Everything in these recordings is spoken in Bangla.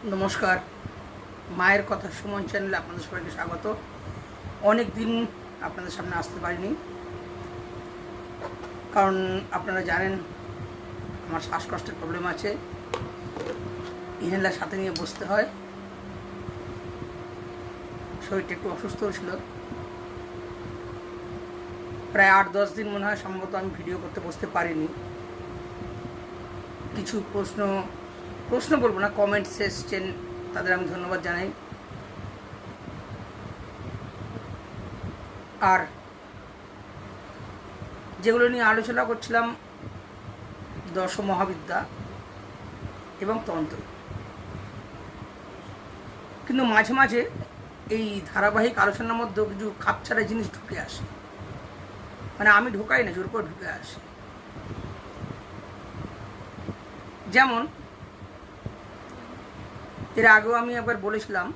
নমস্কার, মায়ের কথা সুমন চ্যানেলে আপনাদের সবাইকে স্বাগত। অনেক দিন আপনাদের সামনে আসতে পারিনি, কারণ আপনারা জানেন আমার শ্বাসকষ্টের প্রবলেম আছে। ইনহেলার সাথে নিয়ে বসতে হয়, শরীরটা একটু অসুস্থ ছিল। প্রায় 8-10 দিন মনে হয় সম্ভবত আমি ভিডিও করতে বসতে পারিনি। কিছু প্রশ্ন বলবো না, কমেন্টস এসছেন, তাদের আমি ধন্যবাদ জানাই। আর যেগুলো নিয়ে আলোচনা করছিলাম, দশ মহাবিদ্যা এবং তন্ত্র, কিন্তু মাঝে মাঝে এই ধারাবাহিক আলোচনার মধ্যেও কিছু খাপছাড়া জিনিস ঢুকে আসে। মানে আমি ঢোকাই না, জোর করে ঢুকে আসে। যেমন এর আগেও আমি একবার বলেছিলাম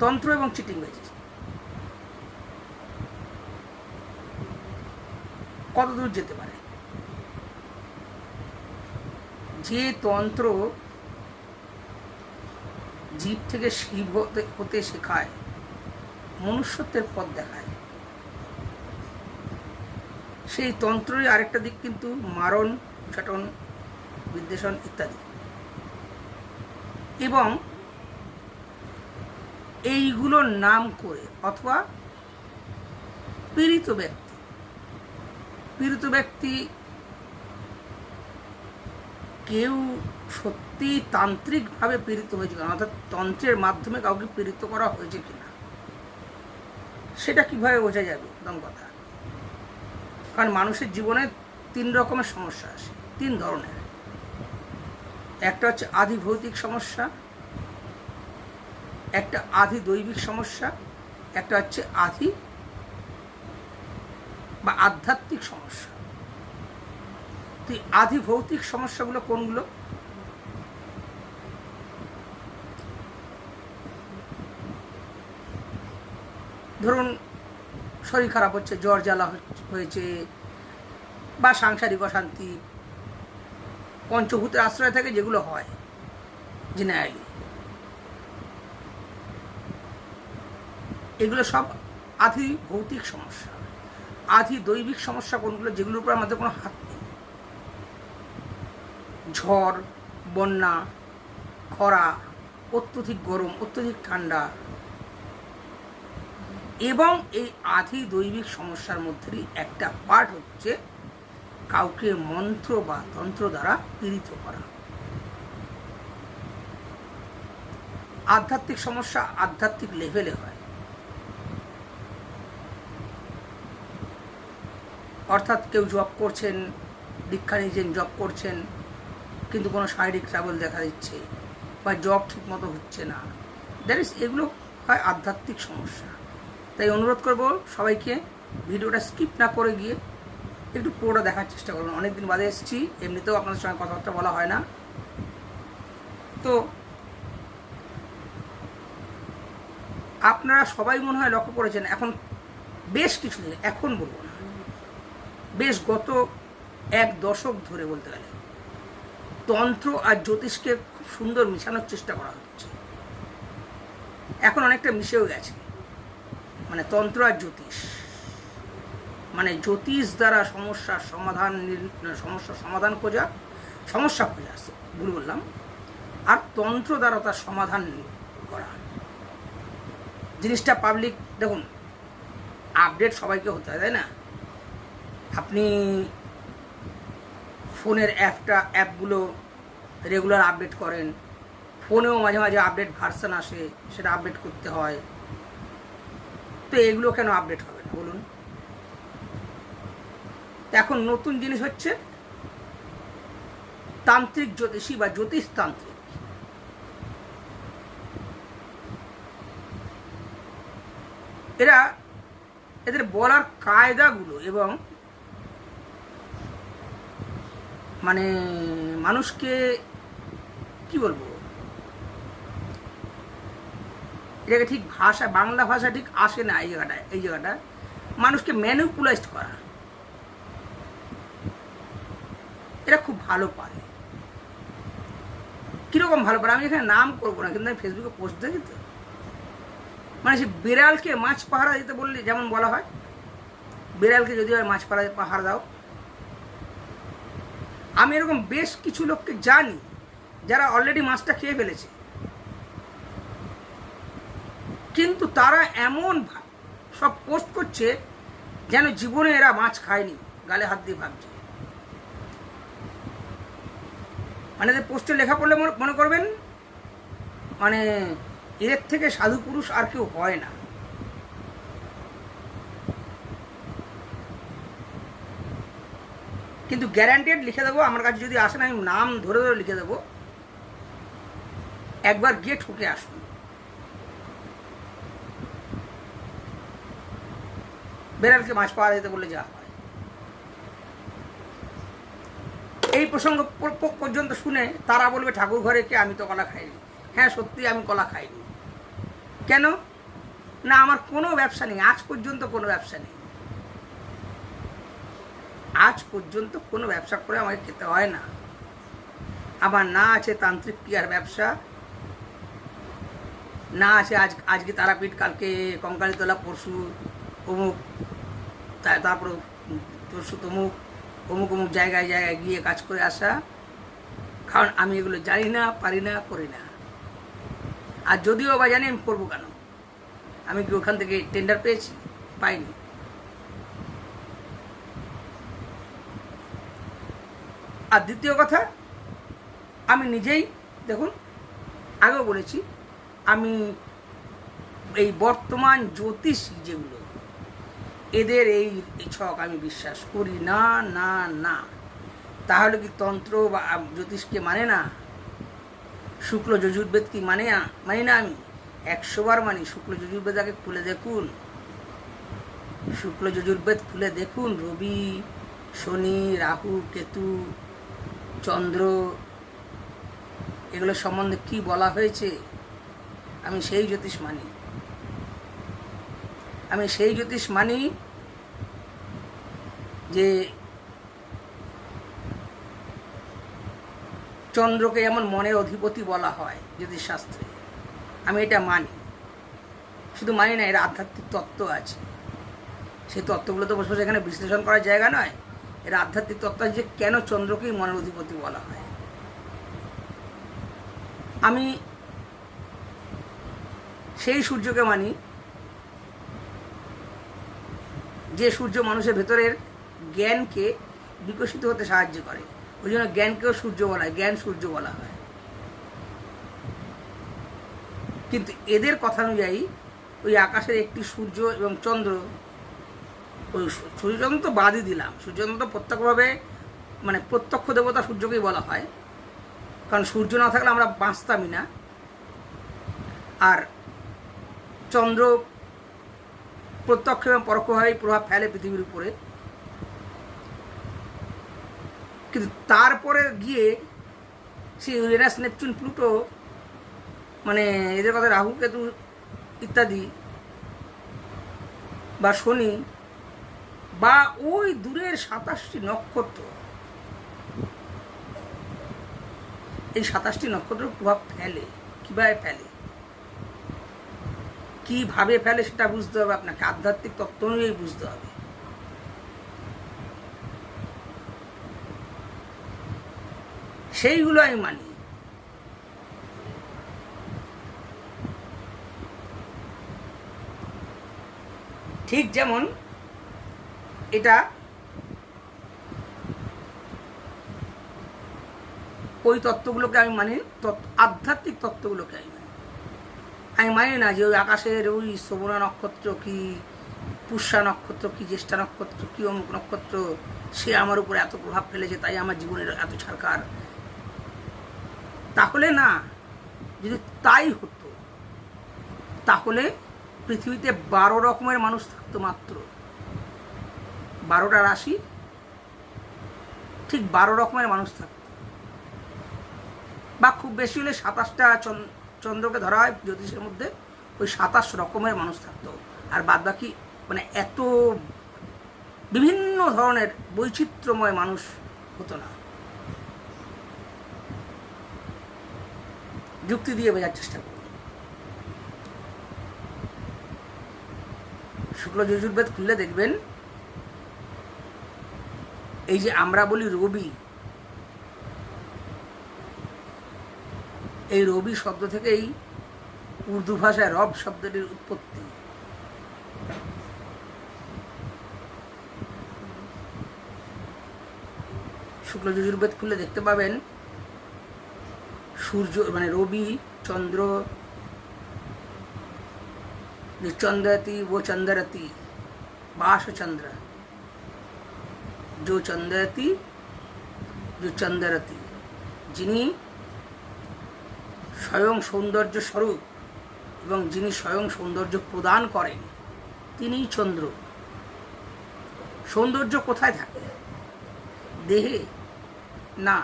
তন্ত্র এবং চিটিংবাজি কত দূর যেতে পারে। যে তন্ত্র জীব থেকে শিব হতে শেখায়, মনুষ্যত্বের পথ দেখায়, সেই তন্ত্রের আরেকটা দিক কিন্তু মারণ, উচ্চাটন, বিদ্বেষণ ইত্যাদি। এবং এইগুলোর নাম করে অথবা পীড়িত ব্যক্তি কেউ সত্যি তান্ত্রিকভাবে পীড়িত হয়েছে কিনা, অর্থাৎ তন্ত্রের মাধ্যমে কাউকে পীড়িত করা হয়েছে কিনা, সেটা কিভাবে বোঝা যাবে? প্রথম কথা, কারণ মানুষের জীবনে 3 রকমের সমস্যা আসে, 3 ধরনের। একটা হচ্ছে আধি ভৌতিক সমস্যা, একটা আধি দৈবিক সমস্যা, একটা হচ্ছে আধি বা আধ্যাত্মিক সমস্যা। তো আধি ভৌতিক সমস্যাগুলো কোনগুলো? ধরুন শরীর খারাপ হচ্ছে, জ্বর জ্বালা হয়েছে, বা সাংসারিক অশান্তি, পঞ্চভূতের আশ্রয় থেকে যেগুলো হয় জেনারেলি, এগুলো সব আধি ভৌতিক সমস্যা। আধি দৈবিক সমস্যা কোনগুলো? যেগুলোর উপর আমাদের কোনো হাত নেই। ঝড়, বন্যা, খরা, অত্যধিক গরম, অত্যধিক ঠান্ডা। এবং এই আধি দৈবিক সমস্যার মধ্যেই একটা পার্ট হচ্ছে কাউকে মন্ত্র বা তন্ত্র দ্বারা পীড়িত করা। আধ্যাত্মিক সমস্যা আধ্যাত্মিক লেভেলে হয়, অর্থাৎ কেউ জব করছেন, দীক্ষা নিয়েছেন, জব করছেন, কিন্তু কোনো শারীরিক ট্রাবল দেখা দিচ্ছে, বা জব ঠিক মতো হচ্ছে না, এগুলো হয় আধ্যাত্মিক সমস্যা। তাই অনুরোধ করব সবাইকে ভিডিওটা স্কিপ না করে গিয়ে একটু পুরোটা দেখার চেষ্টা করবেন। অনেকদিন বাদে এসেছি, এমনিতেও আপনাদের সঙ্গে কথাবার্তা বলা হয় না। তো আপনারা সবাই মনে হয় লক্ষ্য করেছেন, এখন বেশ কিছুদিন, এখন বলবো না, বেশ গত 1 দশক ধরে বলতে গেলে তন্ত্র আর জ্যোতিষকে খুব সুন্দর মিশানোর চেষ্টা করা হচ্ছে। এখন অনেকটা মিশেও গেছে, মানে তন্ত্র আর জ্যোতিষ, মানে জ্যোতিষ দ্বারা সমস্যার সমাধান খোঁজা, ভুল বললাম, আর তন্ত্র দ্বারা তার সমাধান করা। জিনিসটা পাবলিক, দেখুন, আপডেট সবাইকে হতে হয়, তাই না? আপনি ফোনের অ্যাপগুলো রেগুলার আপডেট করেন, ফোনেও মাঝে মাঝে আপডেট ভার্সন আসে, সেটা আপডেট করতে হয়। তো এগুলো কেন আপডেট হবে না বলুন? এখন নতুন জিনিস হচ্ছে তান্ত্রিক জ্যোতিষী বা জ্যোতিষতান্ত্রিক। এদের বলার কায়দাগুলো এবং মানে মানুষকে কি বলবো, এটাকে ঠিক ভাষা, বাংলা ভাষা ঠিক আসে না এই জায়গাটায় মানুষকে ম্যানিপুলাইজ করা, এরা খুব ভালো পারে। কীরকম ভালো পারে, আমি এখানে নাম করবো না, কিন্তু আমি ফেসবুকে পোস্ট দেখি তো, মানে সে বিড়ালকে মাছ পাহারা দিতে বললে যেমন বলা হয়, বিড়ালকে যদি হয় মাছ পাহারা দাও। আমি এরকম বেশ কিছু লোককে জানি যারা অলরেডি মাছটা খেয়ে ফেলেছে, কিন্তু তারা এমন সব পোস্ট করছে যেন জীবনে এরা মাছ খায়নি, গালে হাত দিয়ে ভাবছে। মানে পোস্টে লেখা পড়লে মনে করবেন মানে এর থেকে সাধু পুরুষ আর কেউ হয় না। কিন্তু গ্যারান্টেড লিখে দেবো, আমার কাছে যদি আসেন আমি নাম ধরে ধরে লিখে দেবো, একবার গিয়ে ঠুকে আসুন। বেড়ালকে মাছ পাওয়া যেতে বললে যা হয়। এই প্রসঙ্গ পর্যন্ত শুনে তারা বলবে ঠাকুর ঘরে কে, আমি তো কলা খাইনি। হ্যাঁ সত্যি আমি কলা খাইনি। কেন না, আমার কোনো ব্যবসা নেই, আজ পর্যন্ত কোনো ব্যবসা নেই, আজ পর্যন্ত কোনো ব্যবসা করে আমাকে খেতে হয় না। আমার না আছে তান্ত্রিক ক্রিয়ার ব্যবসা, না আছে আজকে তারাপীঠ, কালকে কঙ্কালীতলা, পরশু অমুক, তারপর পরশু তমুক, অমুক অমুক জায়গায় জায়গায় গিয়ে কাজ করে আসা। কারণ আমি এগুলো জানি না, পারি না, করি না। আর যদিও বা জানি, আমি করবো কেন? আমি কি ওখান থেকে টেন্ডার পেয়েছি? পাইনি। আর দ্বিতীয় কথা, আমি নিজেই দেখুন, আগেও বলেছি, আমি এই বর্তমান জ্যোতিষ যেগুলো, এদের এই ছক আমি বিশ্বাস করি না না না। তাহলে কি তন্ত্র বা জ্যোতিষকে মানে না? শুক্ল যজুর্বেদ কি মানি না? আমি 100 বার মানি। শুক্ল যজুর্বেদ আগে খুলে দেখুন, শুক্ল যজুর্বেদ খুলে দেখুন, রবি, শনি, রাহু, কেতু, চন্দ্র, এগুলো সম্বন্ধে কি বলা হয়েছে। আমি সেই জ্যোতিষ মানি। আমি সেই জ্যোতিষ মানি যে চন্দ্রকে যেমন মনের অধিপতি বলা হয় জ্যোতিষশাস্ত্রে, আমি এটা মানি। শুধু মানি না, এর আধ্যাত্মিক তত্ত্ব আছে। সেই তত্ত্বগুলো তো বসে এখানে বিশ্লেষণ করার জায়গা নয়। এর আধ্যাত্মিক তত্ত্ব আছে যে কেন চন্দ্রকেই মনের অধিপতি বলা হয়। আমি সেই সূর্যকে মানি যে সূর্য মানুষের ভেতরের জ্ঞানকে বিকশিত হতে সাহায্য করে। ওই জন্য জ্ঞানকেও সূর্য বলা হয়, জ্ঞান সূর্য বলা হয়। কিন্তু এদের কথা অনুযায়ী ওই আকাশের একটি সূর্য এবং চন্দ্র, ওই সূর্যচন্দ্র তো বাদই দিলাম, সূর্যচন্দ্র তো প্রত্যক্ষভাবে মানে প্রত্যক্ষ দেবতা সূর্যকেই বলা হয়, কারণ সূর্য না থাকলে আমরা বাঁচতামই না। আর চন্দ্র প্রত্যক্ষ এবং পরোক্ষভাবেই প্রভাব ফেলে পৃথিবীর উপরে। কিন্তু তারপরে গিয়ে সেই ইউরেনাস, নেপচুন, প্লুটো, মানে এদের কথা, রাহু, কেতু ইত্যাদি, বা শনি, বা ওই দূরের 27টি নক্ষত্র, এই 27টি নক্ষত্র প্রভাব ফেলে। কীভাবে ফেলে, কীভাবে ফেলে সেটা বুঝতে হবে আপনাকে, আধ্যাত্মিক তত্ত্ব অনুযায়ী বুঝতে হবে। সেইগুলো আমি মানি। ঠিক যেমন এটা ওই তত্ত্বগুলোকে আমি মানি, আধ্যাত্মিক তত্ত্বগুলোকে আমি মানি না যে ওই আকাশের ওই শ্রবণা নক্ষত্র কি, পুষ্যা নক্ষত্র কি, জ্যেষ্ঠা নক্ষত্র কি, অমুক নক্ষত্র সে আমার উপরে এত প্রভাব ফেলেছে তাই আমার জীবনের এত ছাড়কার। তাহলে না, যদি তাই হতো তাহলে পৃথিবীতে 12 রকমের মানুষ থাকতো, মাত্র 12টা রাশি, ঠিক 12 রকমের মানুষ থাকতো। বা খুব বেশি হলে 27টা চন্দ্রকে ধরা হয় জ্যোতিষের মধ্যে, ওই 27 রকমের মানুষ থাকতো। আর বাদ বাকি মানে এত বিভিন্ন ধরনের বৈচিত্র্যময় মানুষ হতো না। যুক্তি দিয়ে বোঝার চেষ্টা করুন। শুক্ল যজুর্বেদ খুললে দেখবেন এই যে আমরা বলি রবি, এই রবি শব্দ থেকেই উর্দু ভাষায় রব শব্দটির উৎপত্তি। শুক্ল যজুর্বেদ খুললে দেখতে পাবেন সূর্য মানে রবি চন্দ্র, চন্দ্রতি ও চন্দ্রতি বাস চন্দ্র, जो চন্দ্রতি जो চন্দ্রতি, যিনি স্বয়ং সৌন্দর্য স্বরূপ এবং যিনি স্বয়ং সৌন্দর্য প্রদান করেন তিনিই চন্দ্র। সৌন্দর্য কোথায় থাকে? দেহে না,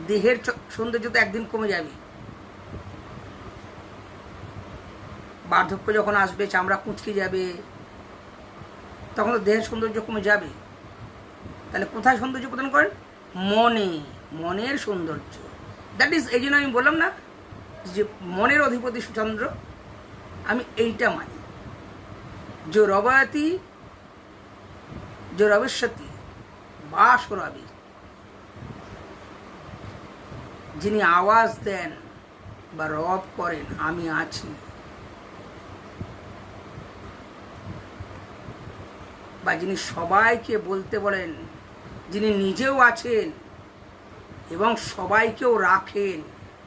দেহের সৌন্দর্য তো একদিন কমে যাবে। বার্ধক্য যখন আসবে, চামড়া কুঁচকে যাবে, তখন তো দেহের সৌন্দর্য কমে যাবে। তাহলে কোথায় সৌন্দর্য প্রদান করেন? মনে, মনের সৌন্দর্য। দ্যাট ইজ, এই জন্য আমি বললাম না যে মনের অধিপতি চন্দ্র, আমি এইটা মানি। যে রবয়তি যে রবেশ্বতী বাস রবি, যিনি আওয়াজ দেন বা রব করেন আমি আছি, বা যিনি সবাইকে বলতে বলেন, যিনি নিজেও আছেন এবং সবাইকেও রাখেন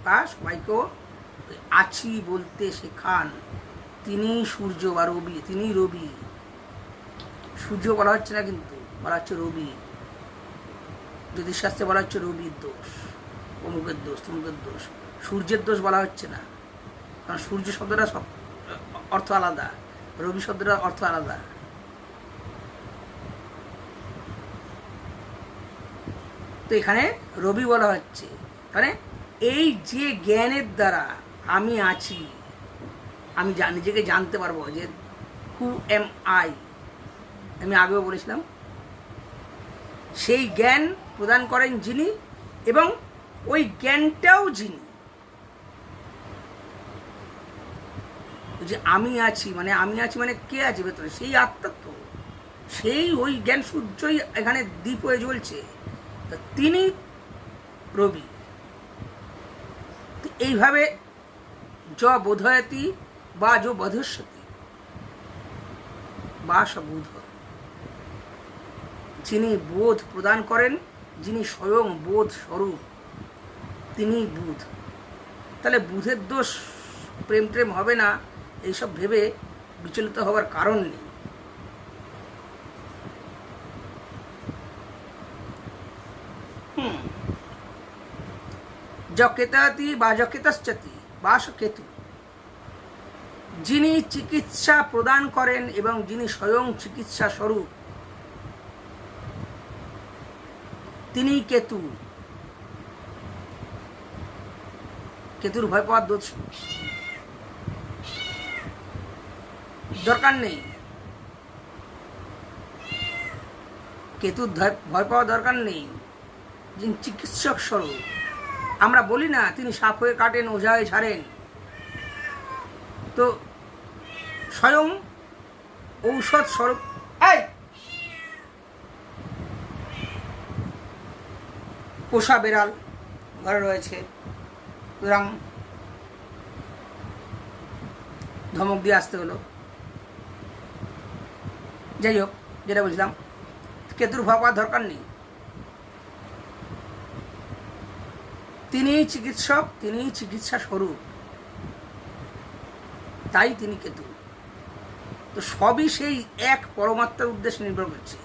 বা সবাইকেও আছি বলতে শেখান, তিনি সূর্য বা রবি, তিনি রবি। সূর্য বলা হচ্ছে না, কিন্তু বলা হচ্ছে রবি। জ্যোতিষশাস্ত্রে বলা হচ্ছে রবির দোষ, অমুকের দোষ, তমুকের দোষ। সূর্যের দোষ বলা হচ্ছে না, কারণ সূর্য শব্দটা সব অর্থ আলাদা, রবি শব্দটার অর্থ আলাদা। তো এখানে রবি বলা হচ্ছে, মানে এই যে জ্ঞানের দ্বারা আমি আছি, আমি নিজেকে জানতে পারবো যে হু এম আই, আমি আগেও বলেছিলাম, সেই জ্ঞান প্রদান করেন যিনি, এবং ওই জ্ঞানটাও যিনি। যে আমি আছি মানে আমি আছি মানে কে আছে ভেতরে? সেই আত্মা তো, সেই ওই জ্ঞান সূর্যই এখানে দীপ হয়ে জ্বলছে, তিনি রবি। এইভাবে য বোধয়তি বা য বধস্যতি বা সবুধ, যিনি বোধ প্রদান করেন, যিনি স্বয়ং বোধ স্বরূপ, তিনি বুধ। তাহলে বুধের দোষ, প্রেম প্রেম হবে না এইসব ভেবে বিচলিত হওয়ার কারণ নেই। যকেতাতি বা যকেতশ্চতি বা কেতু, যিনি চিকিৎসা প্রদান করেন এবং যিনি স্বয়ং চিকিৎসা স্বরূপ, তিনি কেতু। কেতুর ভয় পাওয়ার দরকার নেই, কেতুর ভয় পাওয়ার দরকার নেই। যিনি চিকিৎসক স্বরূপ, আমরা বলি না তিনি সাপ হয়ে কাটেন, ওঝা হয়ে ছাড়েন, তো স্বয়ং ঔষধ স্বরূপ। পোষা বেড়াল ঘরে রয়েছে, সুতরাং ধমক দিয়ে আসতে হলো। যাই হোক, যেটা বলছিলাম, কেতুর ভয় পাওয়ার দরকার নেই। তিনিই চিকিৎসক, তিনিই চিকিৎসা স্বরূপ, তাই তিনি কেতু। তো সবই সেই এক পরমাত্মার উদ্দেশ্যে নির্ভর করছে।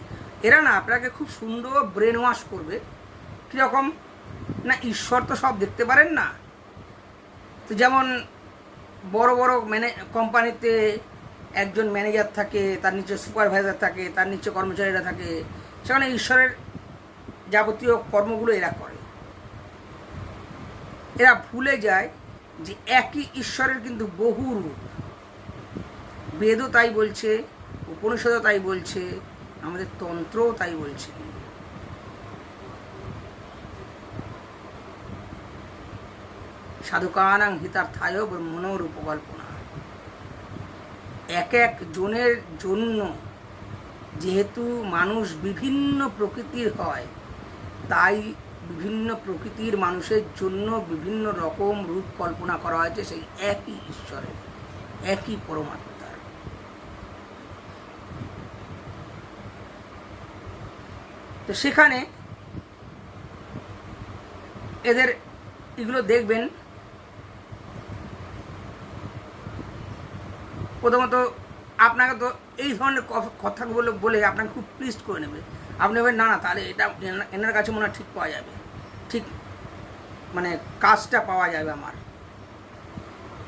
এরা না আপনাকে খুব সুন্দর ব্রেন ওয়াশ করবে। কীরকম না, ঈশ্বর তো সব দেখতে পারেন না। তো যেমন বড় বড় কোম্পানিতে একজন ম্যানেজার থাকে, তার নিচে সুপারভাইজার থাকে, তার নিচে কর্মচারীরা থাকে, সেখানে ঈশ্বরের যাবতীয় কর্মগুলো এরা করে। এরা ভুলে যায় যে একই ঈশ্বরের কিন্তু বহু রূপ। বেদও তাই বলছে, উপনিষদও তাই বলছে, আমাদের তন্ত্রও তাই বলছে। সাধুকানাং হিতার্থায় ব্রহ্মণোর উপকল্পনা। এক এক জনের জন্য যেহেতু মানুষ বিভিন্ন প্রকৃতির হয়, তাই বিভিন্ন প্রকৃতির মানুষের জন্য বিভিন্ন রকম রূপ কল্পনা করা হয়েছে সেই একই ঈশ্বরের, একই পরমাত্মার। তো সেখানে এদের এগুলো দেখবেন, প্রথমত আপনাকে তো এই ধরনের কথাগুলো বলে আপনাকে খুব প্লিজড করে নেবে। আপনি ভাবেন না না তাহলে এটা এনার কাছে মনে হয় ঠিক পাওয়া যাবে, ঠিক মানে কাজটা পাওয়া যাবে আমার।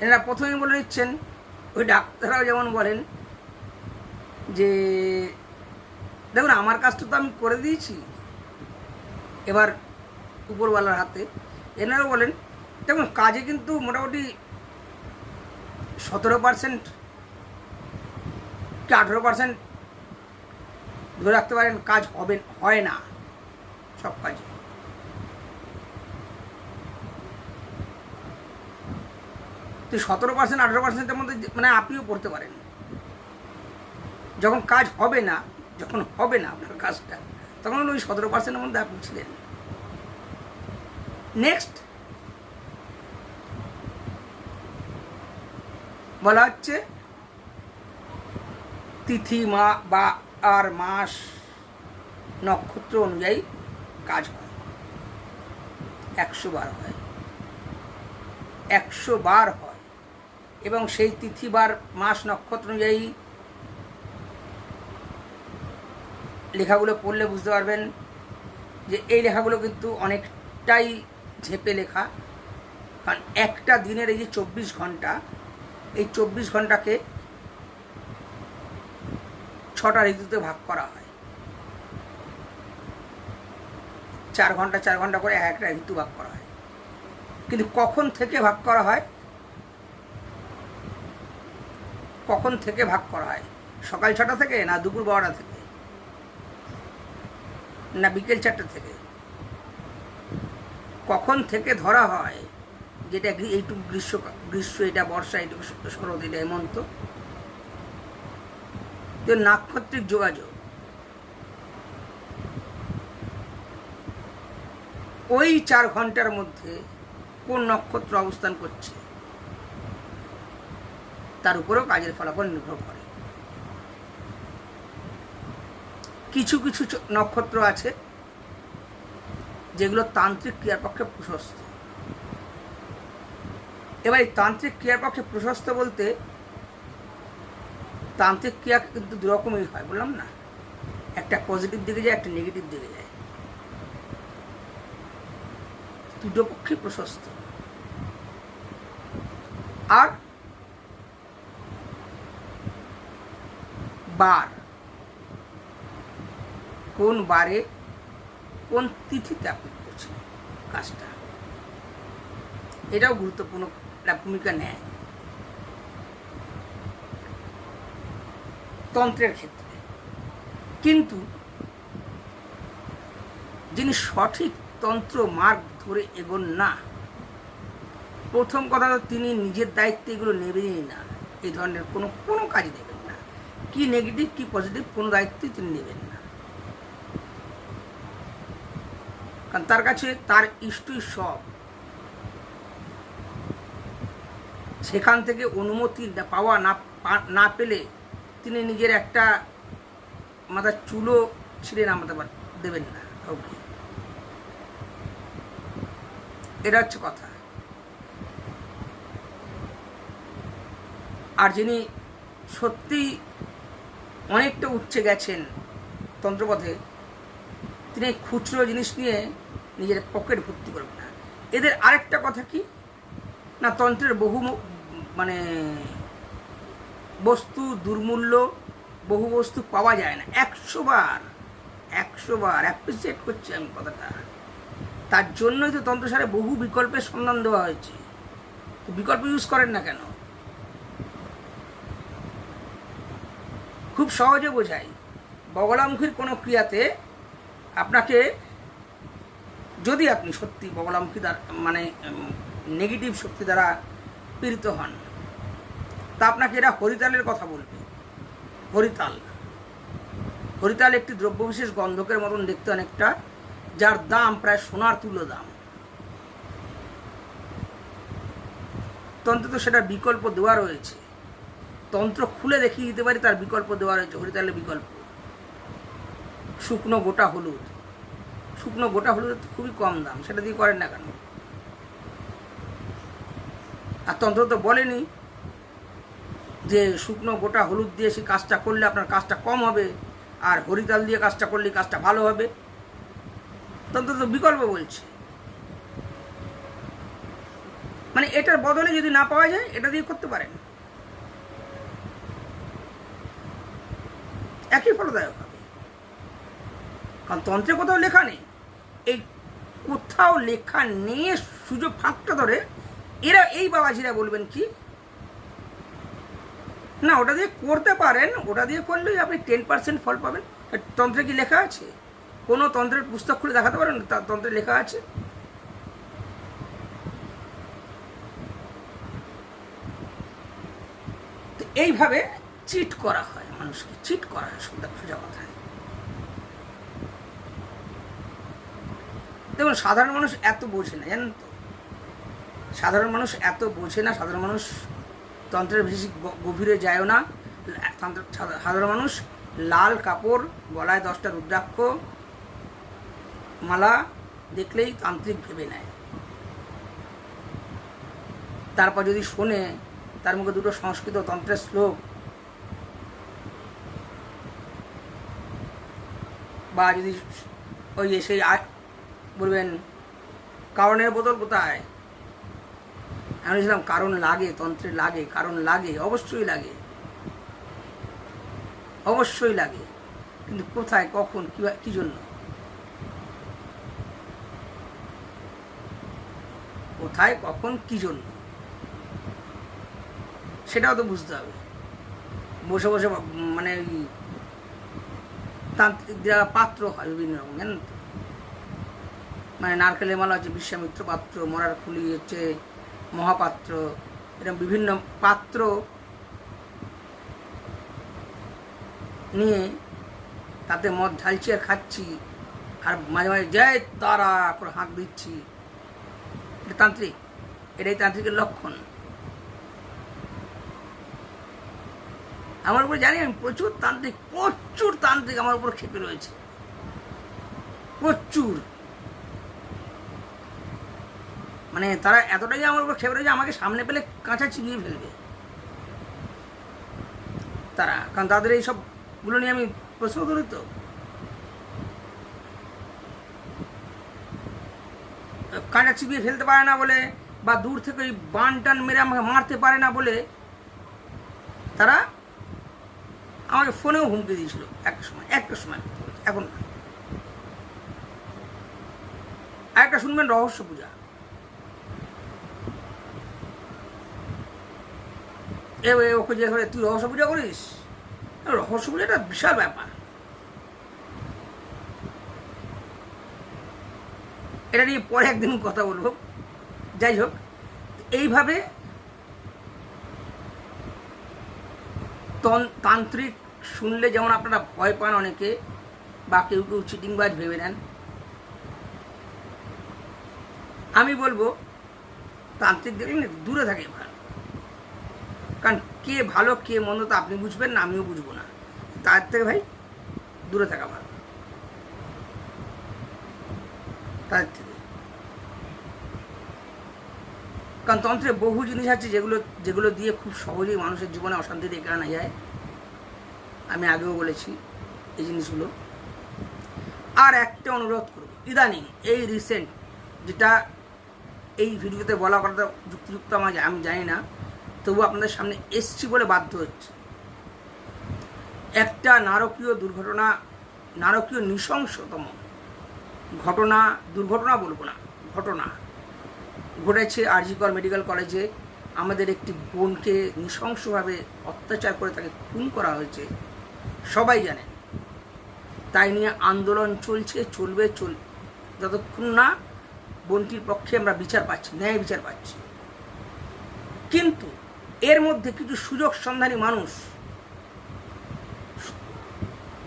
এনারা প্রথমেই বলে নিচ্ছেন, ওই ডাক্তাররাও যেমন বলেন যে দেখুন আমার কাজটা তো আমি করে দিয়েছি, এবার উপরওয়ালার হাতে। এনারাও বলেন দেখুন কাজে কিন্তু মোটামুটি 17% কি 18% ধরে রাখতে পারেন কাজ হয় না সব কাজে। তো 17% 18%-এর মধ্যে মানে আপনিও পড়তে পারেন। যখন কাজ হবে না, যখন হবে না আপনার কাজটা, তখন ওই 17%-এর মধ্যে আপনি ছিলেন। নেক্সট বলা হচ্ছে তিথি মা বা আর মাস নক্ষত্র অনুযায়ী কাজ হয়, 100 বার হয়, 100 বার হয়। এবং সেই তিথি বার মাস নক্ষত্র অনুযায়ী লেখাগুলো পড়লে বুঝতে পারবেন যে এই লেখাগুলো কিন্তু অনেকটাই ঝেপে লেখা। কারণ একটা দিনের এই যে 24 ঘন্টা, এই 24 ঘন্টাকে 6টা ঋতুতে ভাগ করা হয়। 4 ঘন্টা 4 ঘন্টা করে একটা ঋতু ভাগ করা হয়। কিন্তু কখন থেকে ভাগ করা হয়, কখন থেকে ভাগ করা হয়? সকাল 6টা থেকে, না দুপুর 12টা থেকে, না বিকেল 4টা থেকে? কখন থেকে ধরা হয় যেটা এইটুকু গ্রীষ্ম, এটা বর্ষা, এইটুকু শরৎ, এটা হেমন্ত? তো নাক্ষত্রিক যোগাযোগ, ওই 4 ঘন্টার মধ্যে কোন নক্ষত্র অবস্থান করছে তার উপরেও কাজের ফলাফল নির্ভর করে। কিছু কিছু নক্ষত্র আছে যেগুলো তান্ত্রিক ক্রিয়ার পক্ষে প্রশস্ত। এবার এই তান্ত্রিক ক্রিয়ার পক্ষে প্রশস্ত বলতে, তান্ত্রিক ক্রিয়া কিন্তু দুরকমই হয়, বললাম না, একটা পজিটিভ দিকে যায়, একটা নেগেটিভ দিকে যায়, দুটো পক্ষে প্রশস্ত। আর বার, কোন বারে কোন তিথিতে আপনি করছেন কাজটা, এটাও গুরুত্বপূর্ণ ভূমিকা নেয় তন্ত্রের ক্ষেত্রে। কিন্তু যিনি সঠিক তন্ত্র মার্গ ধরে এগোন না, প্রথম কথা তো তিনি নিজের দায়িত্বে এগুলো নেবেনই না, এই ধরনের কোনো কাজই নেবেন না, কি নেগেটিভ কি পজিটিভ কোনো দায়িত্বই তিনি নেবেন না। কারণ তার কাছে তার ইষ্টই সব। সেখান থেকে অনুমতি পাওয়া না পেলে তিনি নিজের একটা মাথার চুলও ছিঁড়ে নামাতে দেবেন না কাউকে। এটা হচ্ছে কথা। আর যিনি সত্যিই অনেকটা উচ্চে গেছেন তন্ত্রপথে, তিনি খুচরো জিনিস নিয়ে নিজের পকেট ভর্তি করবেন না। এদের আরেকটা কথা কি না, তন্ত্রের বহু মানে বস্তু দুর্মূল্য, বহু বস্তু পাওয়া যায় না। 100 বার অ্যাপ্রিসিয়েট করছি আমি কথাটা। তার জন্যই তো তন্ত্রসারে বহু বিকল্পের সন্ধান দেওয়া হয়েছে। তো বিকল্প ইউজ করেন না কেন? খুব সহজে বোঝাই, বগলামুখীর কোনো ক্রিয়াতে আপনাকে যদি আপনি সত্যি বগলামুখী দ্বারা মানে নেগেটিভ শক্তি দ্বারা পীড়িত হন, তা আপনাকে এরা হরিতালের কথা বলবে। হরিতাল, হরিতাল একটি দ্রব্যবিশেষ গন্ধকের মতন দেখতে অনেকটা, যার দাম প্রায় সোনার তুল্য দাম। তন্ত্রে তো সেটার বিকল্প দেওয়া রয়েছে, তন্ত্র খুলে দেখিয়ে দিতে পারি, তার বিকল্প দেওয়া রয়েছে। হরিতালের বিকল্প শুকনো গোটা হলুদ। শুকনো গোটা হলুদের তো খুবই কম দাম, সেটা দিয়ে করেন না কেন? আর তন্ত্র তো বলেনি যে শুকনো গোটা হলুদ দিয়ে সেই কাজটা করলে আপনার কাজটা কম হবে, আর হরিতাল দিয়ে কাজটা করলে কাজটা ভালো হবে। তন্ত্র তো বিকল্প বলছে। মানে এটার বদলে যদি না পাওয়া যায়, এটা দিয়ে করতে পারেন, একই ফলদায়ক হবে। কারণ তন্ত্রে কোথাও লেখা নেই, এই কোথাও লেখা নিয়ে সুযোগ ফাঁকটা ধরে এরা এই বাবাজিরা বলবেন কি না ওটা দিয়ে করতে পারেন, ওটা দিয়ে করলেই আপনি 10% ফল পাবেন। তন্ত্রে কি লেখা আছে? কোনো তন্ত্রের পুস্তক খুলে দেখাতে পারেন তার তন্ত্রে লেখা আছে? তো এইভাবে চিট করা হয়, মানুষকে চিট করা হয় সোজা কথায়। দেখুন, সাধারণ মানুষ এত বোঝে না, জানেন তো, সাধারণ মানুষ এত বোঝে না। সাধারণ মানুষ তন্ত্রের বেশি গভীরে যায়ও না। সাধারণ মানুষ লাল কাপড়, গলায় 10টা রুদ্রাক্ষ মালা দেখলেই তান্ত্রিক ভেবে নেয়। তারপর যদি শোনে তার মুখে দুটো সংস্কৃত তন্ত্রের শ্লোক, বা যদি ওই সেই বলবেন কারণের বদল কোথায়, আমি বলেছিলাম কারণ লাগে, তন্ত্রে লাগে, কারণ লাগে, অবশ্যই লাগে, অবশ্যই লাগে, কিন্তু কোথায়, কখন, কি জন্য, কোথায়, কখন, কি জন্য, সেটাও তো বুঝতে হবে। বসে বসে মানে তান্ত্রিকরা পাত্র হয় বিভিন্ন রকম, জানেন তো, মানে নারকেলের মালা হচ্ছে বিশ্বামিত্র পাত্র, মরার খুলি হচ্ছে মহাপাত্র, এরকম বিভিন্ন পাত্র নিয়ে তাতে মদ ঢালছি আর খাচ্ছি, আর মাঝে মাঝে জয় তারা করে হাঁক দিচ্ছি। এটা তান্ত্রিক, এটাই তান্ত্রিকের লক্ষণ। আমার উপরে জানি আমি প্রচুর তান্ত্রিক আমার উপর ক্ষেপে রয়েছে, প্রচুর। মানে তারা এতটাই আমার উপর ক্ষেপে রয়েছে, আমাকে সামনে পেলে কাঁচা চিবিয়ে ফেলবে তারা, কারণ তাদের এই সবগুলো নিয়ে আমি প্রশ্ন করি তো। কাঁচা চিবিয়ে ফেলতে পারে না বলে, বা দূর থেকে ওই বান টান মেরে আমাকে মারতে পারে না বলে তারা আমাকে ফোনেও হুমকি দিয়েছিল একটা সময়, এখন না। আরেকটা শুনবেন, রহস্য পূজা। ওকে যে তুই রহস্য পূজা করিস, রহস্য পূজা একটা বিশাল ব্যাপার। এটা নিয়ে পরে একদিন কথা বলবো। যাই হোক, এইভাবে তান্ত্রিক শুনলে যেমন আপনারা ভয় পান অনেকে, বা কেউ কেউ চিটিংবাজ ভেবে নেন, আমি বলবো তান্ত্রিক দেখলেন দূরে থাকে ভালো। কারণ কে ভালো কে মন্দ তা আপনি বুঝবেন না, আমিও বুঝবো না। তার থেকে ভাই দূরে থাকা ভালো, তাদের থেকে। কারণ তন্ত্রে বহু জিনিস আছে যেগুলো দিয়ে খুব সহজেই মানুষের জীবনে অশান্তি ডেকে আনা যায়। আমি আগেও বলেছি এই জিনিসগুলো। আর একটা অনুরোধ করব, ইদানিং এই রিসেন্ট যেটা এই ভিডিওতে বলা কথা যুক্তিযুক্ত আমি জানি না, তবু আপনাদের সামনে এসছি বলে বাধ্য হচ্ছে। একটা নারকীয় দুর্ঘটনা, নারকীয় নৃশংসতম ঘটনা, দুর্ঘটনা বলবো না, ঘটনা ঘটেছে আরজিকর মেডিকেল কলেজে। আমাদের একটি বোনকে নৃশংসভাবে অত্যাচার করে তাকে খুন করা হয়েছে, সবাই জানেন। তাই নিয়ে আন্দোলন চলবে যতক্ষণ না বোনটির পক্ষে আমরা বিচার পাচ্ছি, ন্যায় বিচার পাচ্ছি। কিন্তু এর মধ্যে কিছু সুযোগ সন্ধানী মানুষ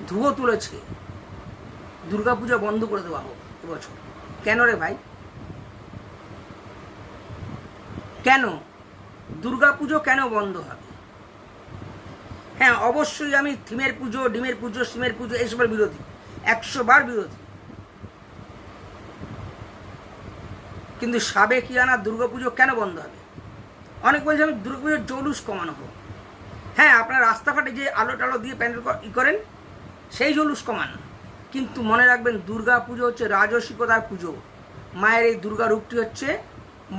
ধুয়ো তুলেছে দুর্গাপূজা বন্ধ করে দেওয়া হোক এবছর। কেন রে ভাই, কেন দুর্গাপুজো কেন বন্ধ হবে? হ্যাঁ, অবশ্যই আমি থিমের পুজো, ডিমের পুজো, সিমের পুজো এইসবের বিরোধী, 100 বার বিরোধী। কিন্তু সাবেকিয়ানা দুর্গাপুজো কেন বন্ধ হবে? অনেক বলছে আমি দুর্গাপুজোর জৌলুস কমানো হোক। হ্যাঁ, আপনার রাস্তাঘাটে যে আলো টালো দিয়ে প্যান্ডেল করেন সেই জৌলুস কমান, কিন্তু মনে রাখবেন দুর্গা পুজো হচ্ছে রাজসিকতার পুজো। মায়ের এই দুর্গা রূপটি হচ্ছে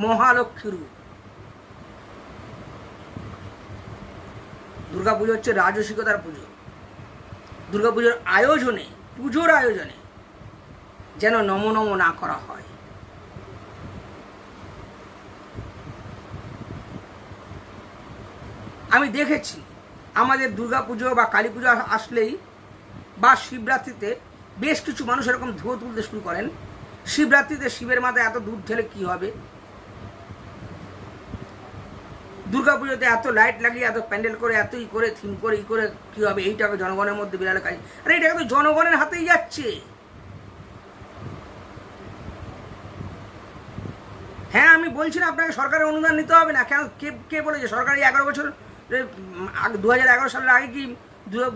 মহালক্ষ্মী রূপ। দুর্গা পুজো হচ্ছে রাজসিকতার পুজো। দুর্গা পুজোর আয়োজনে, পুজোর আয়োজনে যেন নমো নমো না করা হয়। আমি দেখেছি আমাদের দুর্গা পুজো বা কালী পুজো আসলেই বা শিবরাত্রিতে বেশ কিছু মানুষ এরকম ধুয়ো তুলতে শুরু করেন। শিবরাত্রিতে শিবের মাথায় এত দুধ ঢেলে কি হবে? দুর্গা পুজোতে এত লাইট লাগিয়ে, এত প্যান্ডেল করে, এতই করে, থিম করে, ই করে কি হবে? এইটাকে জনগণের মধ্যে বিড়ালে কাজ। আরে এটাকে তো জনগণের হাতেই যাচ্ছে। হ্যাঁ, আমি বলছি না আপনাকে সরকারের অনুদান নিতে হবে না। কেন, কে বলেছে? সরকারি 11 বছর 2011 সালের আগে কি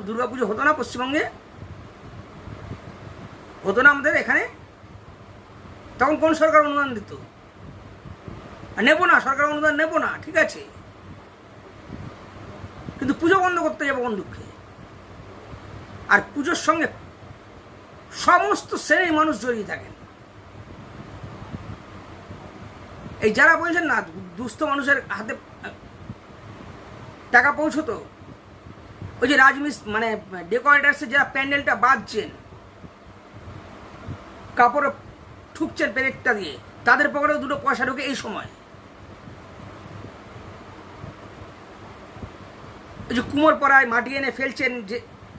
দুর্গা পুজো হতো না পশ্চিমবঙ্গে? হতো না আমাদের এখানে? তখন কোন সরকার অনুদান দিত? নেবো না, সরকার অনুদান নেবো না, ঠিক আছে, কিন্তু পুজো বন্ধ করতে যাবো কোন দুঃখে? আর পুজোর সঙ্গে সমস্ত শ্রেণীর মানুষ জড়িয়ে থাকেন। এই যারা বলছেন না দুস্থ মানুষের হাতে টাকা পৌঁছতো, ওই যে মানে ডেকোরেটার্সে যারা প্যান্ডেলটা বাঁধছেন, কাপড়ে ঠুকছেন প্লেটটা দিয়ে, তাদের পকেটেও 2 পয়সা ঢোকে এই সময়। ওই যে কুমোর পাড়ায় মাটি এনে ফেলছেন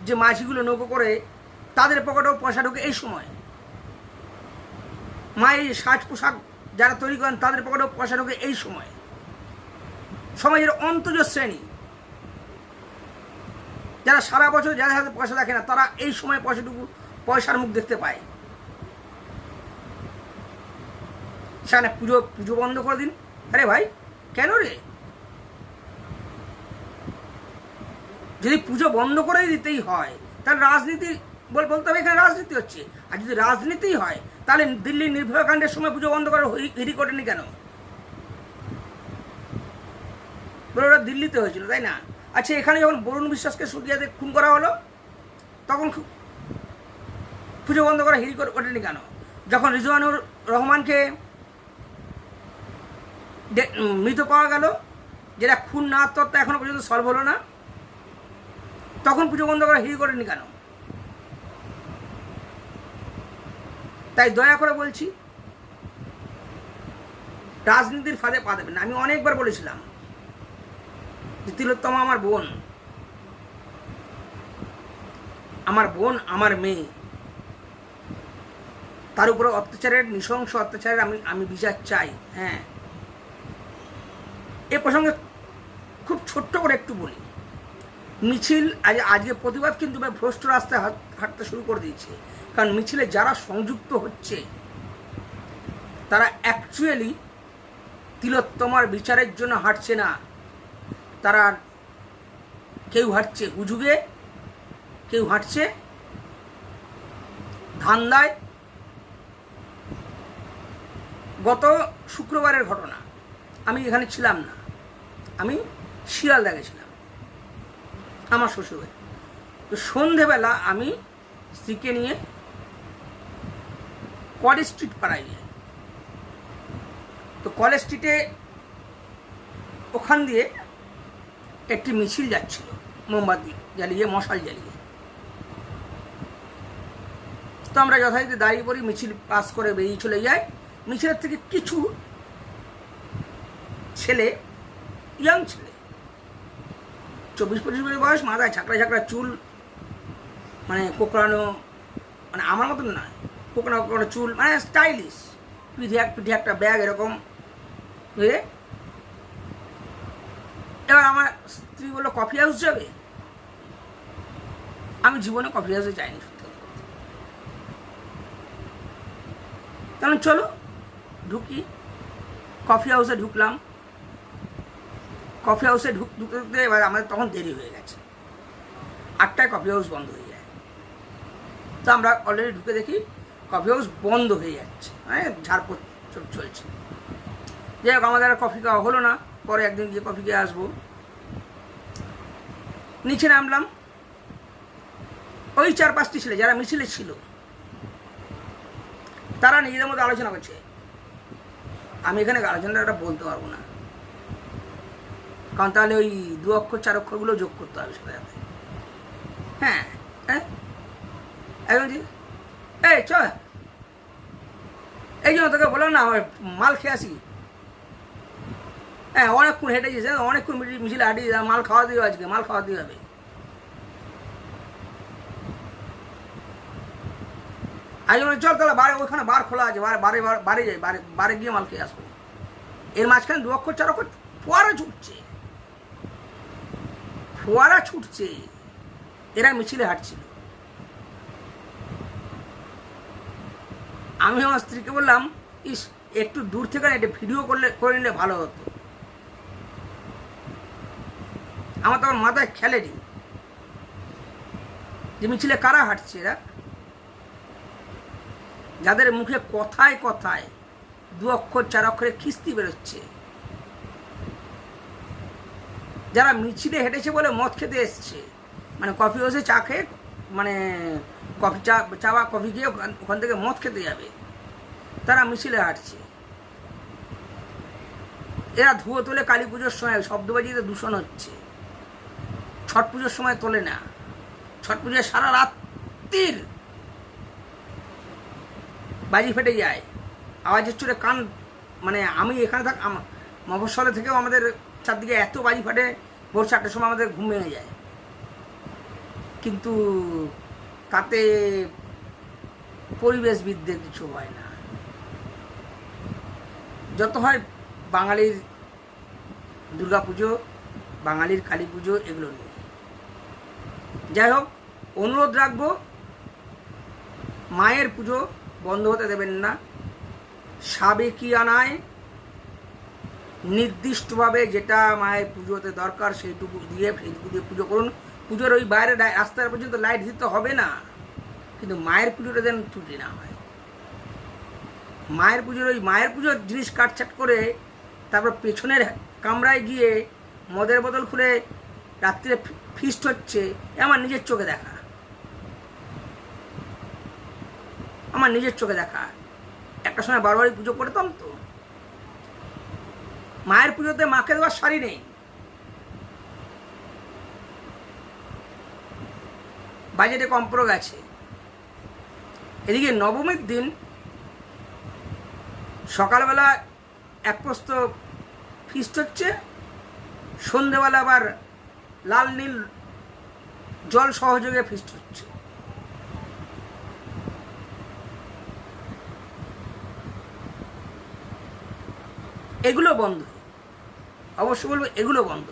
যে মাঝিগুলো নৌকো করে, তাদের পকেটেও পয়সা ঢোকে এই সময়। মায়ের সাজ পোশাক যারা তৈরি করেন তাদের পকেটেও পয়সা ঢোকে এই সময়। সমাজের অন্তজ শ্রেণী যারা সারা বছর যাদের হাতে পয়সা দেখে না, তারা এই সময় পয়সার মুখ দেখতে পায়। সেখানে পুজো বন্ধ করে দিন। আরে ভাই, কেন রে? যদি পুজো বন্ধ করে দিতেই হয় তাহলে রাজনীতি বলতে হবে এখানে রাজনীতি হচ্ছে। আর যদি রাজনীতি হয় তাহলে দিল্লির নির্ভয়া কাণ্ডের সময় পুজো বন্ধ করার হিড়ি করেনি কেন? বলে ওরা দিল্লিতে হয়েছিল, তাই না? আচ্ছা, এখানে যখন বরুণ বিশ্বাসকে সুদিয়াতে খুন করা হলো তখন পুজো বন্ধ করা হিড়ি ওঠেনি কেন? যখন রিজওয়ানুর রহমানকে মৃত পাওয়া গেল, যেটা খুন না আত্মহত্যা এখনো পর্যন্ত সলভ হলো না, তখন পুজো বন্ধ করা হিড়ি করেনি কেন? তাই দয়া করে বলছি, রাজনীতির ফাঁদে পা দেবেন না। আমি অনেকবার বলেছিলাম যে তিলোত্তমা আমার বোন, আমার মেয়ে, তার উপরে অত্যাচারের, নৃশংস অত্যাচারের আমি বিচার চাই। হ্যাঁ, এ প্রসঙ্গে খুব ছোট্ট করে একটু বলি। মিছিল আজকে প্রতিবাদ কিন্তু ভ্রষ্ট রাস্তায় হাঁটতে শুরু করে দিয়েছে। কারণ মিছিলে যারা সংযুক্ত হচ্ছে তারা অ্যাকচুয়ালি তিলোত্তমার বিচারের জন্য হাঁটছে না। তারা কেউ হাঁটছে হুজুগে, কেউ হাঁটছে ধান্দায়। গত শুক্রবারের ঘটনা, আমি এখানে ছিলাম না, আমি শিয়ালদা গেছিলাম আমার শ্বশুরবাড়ি। তো সন্ধেবেলা আমি স্ত্রীকে নিয়ে কলেজ স্ট্রিট পাড়ায় যাই। তো কলেজ স্ট্রিটে ওখান দিয়ে একটি মিছিল যাচ্ছিল, মোমবাতি জ্বালিয়ে, মশাল জ্বালিয়ে। তো আমরা যথারীতি দাঁড়িয়ে পড়ি, মিছিল পাস করে বেরিয়ে চলে যাই। মিছিলের থেকে কিছু ছেলে, ইয়াং ছেলে, 24-25 বছর বয়স, মাথায় ঝাঁকড়া চুল, মানে কোকড়ানো, মানে আমার মতন নয়, কোকড়ানো চুল, মানে স্টাইলিশ পিঠে একটা ব্যাগ এরকম হয়ে, এবার আমার স্ত্রী বললো কফি হাউস যাবে। আমি জীবনে কফি হাউসে যাইনি সত্যি কথা বলতে। তাহলে চলো ঢুকি। কফি হাউসে ঢুকলাম। কফি হাউসে ঢুকতে ঢুকতে এবার আমাদের তখন দেরি হয়ে গেছে, 8টায় কফি হাউস বন্ধ হয়ে যায়। তো আমরা অলরেডি ঢুকে দেখি কফি হাউস বন্ধ হয়ে যাচ্ছে, মানে ঝাড়পোছ চলছে। যাই হোক আমাদের আর কফি খাওয়া হলো না, পরে একদিন গিয়ে কফি খেয়ে আসবো। নিচে নামলাম, ওই 4-5টি ছেলে যারা মিছিলে ছিল তারা নিজেদের মধ্যে আলোচনা করছে। আমি এখানে আলোচনাটা বলতে পারবো না, কারণ তাহলে ওই 2 অক্ষর 4 অক্ষরগুলো যোগ করতে হবে সাথে সাথে। হ্যাঁ হ্যাঁ একদম জি। এই চ, এই জন্য তোকে বললাম না আমার মাল খেয়ে আসি। হ্যাঁ অনেকক্ষণ হেঁটে গেছে, অনেকক্ষণ মিছিলে হাঁটিয়ে মাল খাওয়া দিয়ে আজকে মাল খাওয়া দিয়ে হবে। আজ চল তাহলে বারে, ওইখানে বার খোলা আছে, বারে যাই, বারে গিয়ে মাল খেয়ে আসবো। এর মাঝখানে 2 অক্ষর 4 অক্ষর ফোয়ারা ছুটছে। এরা মিছিলে হাঁটছিল। আমি আমার স্ত্রীকে বললাম ইস একটু দূর থেকে না এটা ভিডিও করে নিলে ভালো হতো। আমার তখন মাথায় খেলেনি যে মিছিলে কারা হাঁটছে, এরা যাদের মুখে কথায় কথায় 2 অক্ষর 4 অক্ষরে খিস্তি বেরোচ্ছে, যারা মিছিলে হেঁটেছে বলে মদ খেতে এসছে, মানে কফি হাউসে চা খেয়ে, মানে চা বা কফি খেয়ে ওখান থেকে মদ খেতে যাবে, তারা মিছিলে হাঁটছে। এরা ধুয়ো তোলে কালী পুজোর সময়, শব্দবাজিতে দূষণ হচ্ছে। ছট পুজোর সময় তোলে না, ছট পুজোয় সারা রাত্রির বাজি ফেটে যায়, আওয়াজের চোরে কান, মানে আমি এখানে মফস্বলে থেকেও আমাদের চারদিকে এত বাজি ফাটে, ভোর 4টার সময় আমাদের ঘুম ভেঙে যায়। কিন্তু তাতে পরিবেশবিদদের কিছু হয় না, যত হয় বাঙালির দুর্গা পুজো, বাঙালির কালী পুজো, এগুলো নিয়ে। যাই হোক, অনুরোধ রাখবো মায়ের পুজো বন্ধ হতে দেবেন না। সাবেকিয়ানায় নির্দিষ্টভাবে যেটা মায়ের পুজোতে দরকার সেইটুকু দিয়ে পুজো করুন। পুজোর ওই বাইরে রাস্তার পর্যন্ত লাইট দিতে হবে না, কিন্তু মায়ের পুজোটা যেন ত্রুটি না হয়। মায়ের পুজোর জিনিস কাটছাট করে তারপর পেছনের কামরায় গিয়ে মদের বোতল খুলে রাত্রিরে ফিস্ট হচ্ছে, আমার নিজের চোখে দেখা, একটা সময় বারবারই পুজো করতাম তো। মায়ের পুজোতে মাকে দেওয়ার শাড়ি নেই, বাজেটে কম পড়ে গেছে। এদিকে নবমীর দিন সকালবেলা এক প্রস্ত ফিস্ট হচ্ছে, সন্ধেবেলা আবার লাল নীল জল সহযোগে ফিস্ট হচ্ছে। এগুলো বন্ধ, অবশ্য বলবো এগুলো বন্ধ।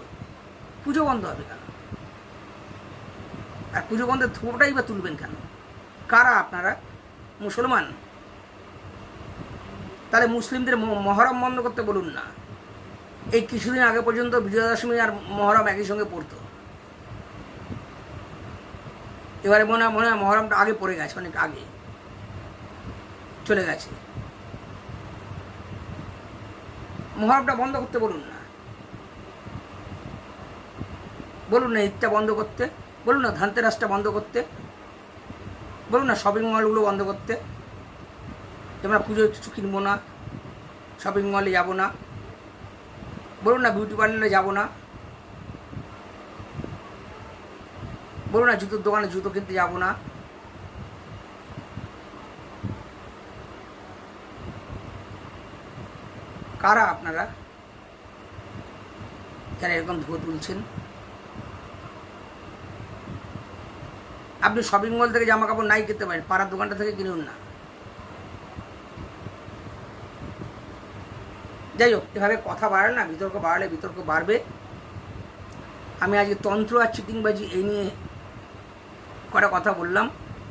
পুজো বন্ধ হবে কেন? আর পুজো বন্ধের থোপটাই বা তুলবেন কেন? কারা আপনারা? মুসলমান? তাহলে মুসলিমদের মহরম বন্ধ করতে বলুন না। এই কিছুদিন আগে পর্যন্ত বিজয়া দশমী আর মহরম একই সঙ্গে পড়তো, এবারে মনে হয় মহরমটা আগে পড়ে গেছে, অনেক আগে চলে গেছে। মহরমটা বন্ধ করতে বলুন না, ঈদটা বন্ধ করতে বলুন না, ধানতেরাসটা বন্ধ করতে বলুন না, শপিং মলগুলো বন্ধ করতে। আমরা পুজোয় কিছু কিনবো না, শপিং মলে যাবো না, বলুন না বিউটি পার্লারে যাবো না, বলুন না জুতোর দোকানে জুতো কিনতে যাবো না। কারা আপনারা যারা এরকম ধুয়ো তুলছেন? আপনি শপিং মল থেকে জামা কাপড় নাই কিনতে পারেন, পাড়ার দোকানটা থেকে কিনুন না। যাই হোক, এভাবে কথা বাড়ালে না, বিতর্ক বাড়ালে বিতর্ক বাড়বে। আমি আজকে তন্ত্র আর চিটিংবাজি এই নিয়ে কটা কথা বললাম।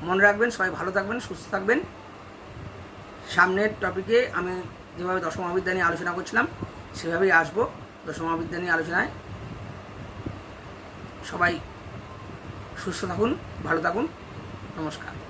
মনে রাখবেন, সবাই ভালো থাকবেন, সুস্থ থাকবেন। সামনের টপিকে আমি যেভাবে দশম মহাবিদ্যা নিয়ে আলোচনা করছিলাম সেভাবেই আসবো। দশম মহাবিদ্যা নিয়ে আলোচনায় সবাই সুস্থ থাকুন, ভালো থাকুন, নমস্কার।